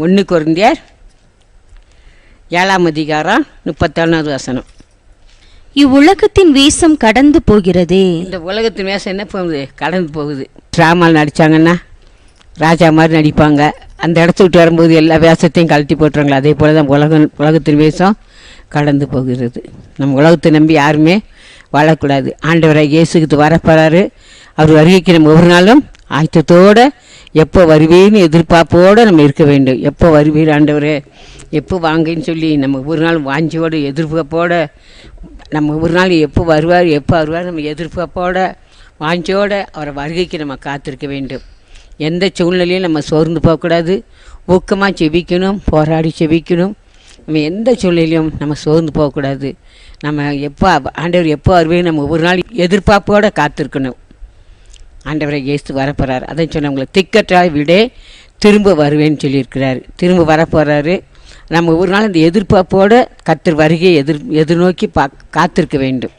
1 கொரிந்தியர் 7ஆம் அதிகாரம் 31வது வசனம். இவ்வுலகத்தின் வேஷம் கடந்து போகிறதே. இந்த உலகத்தின் வேஷம் என்ன போகுது? கடந்து போகுது. ட்ராமாவில் நடித்தாங்கன்னா ராஜா மாதிரி நடிப்பாங்க. அந்த இடத்த விட்டு வரும்போது எல்லா வேஷத்தையும் கழட்டி போட்டுருவாங்களா. அதே போல் தான் உலகத்தின் வேஷம் கடந்து போகிறது. நம்ம உலகத்தை நம்பி யாருமே வாழக்கூடாது. ஆண்டவராக இயேசுக்கு வரப்போறாரு. அவர் வருகைக்கு நம்ம ஒவ்வொரு நாளும் ஆயத்தத்தோடு எப்போ வருவேன்னு எதிர்பார்ப்போடு நம்ம இருக்க வேண்டும். எப்போ வருவீர் ஆண்டவரே, எப்போ வாங்கன்னு சொல்லி நம்ம ஒவ்வொரு நாள் வாஞ்சியோடு எதிர்பார்ப்போடு நம்ம ஒவ்வொரு நாள் எப்போ வருவார் நம்ம எதிர்பார்ப்போடு வாஞ்சியோடு அவரை வருகைக்கு நம்ம காத்திருக்க வேண்டும். எந்த சூழ்நிலையும் நம்ம சோர்ந்து போகக்கூடாது. ஊக்கமாக செபிக்கணும், போராடி செபிக்கணும். நம்ம எந்த சூழ்நிலையும் நம்ம சோர்ந்து போகக்கூடாது. நம்ம எப்போ ஆண்டவர் எப்போ வருவேன்னு நம்ம ஒவ்வொரு நாள் எதிர்பார்ப்போடு காத்திருக்கணும். ஆண்டவரை இயேசு வரப்போகிறார். அதை சொன்னவங்களை திக்கற்றாய் விட திரும்ப வருவேன்னு சொல்லியிருக்கிறாரு. திரும்ப வரப்போகிறாரு. நம்ம ஒவ்வொரு நாள் இந்த எதிர்பார்ப்போடு கர்த்தர் வருகையை எதிர்நோக்கி காத்திருக்க வேண்டும்.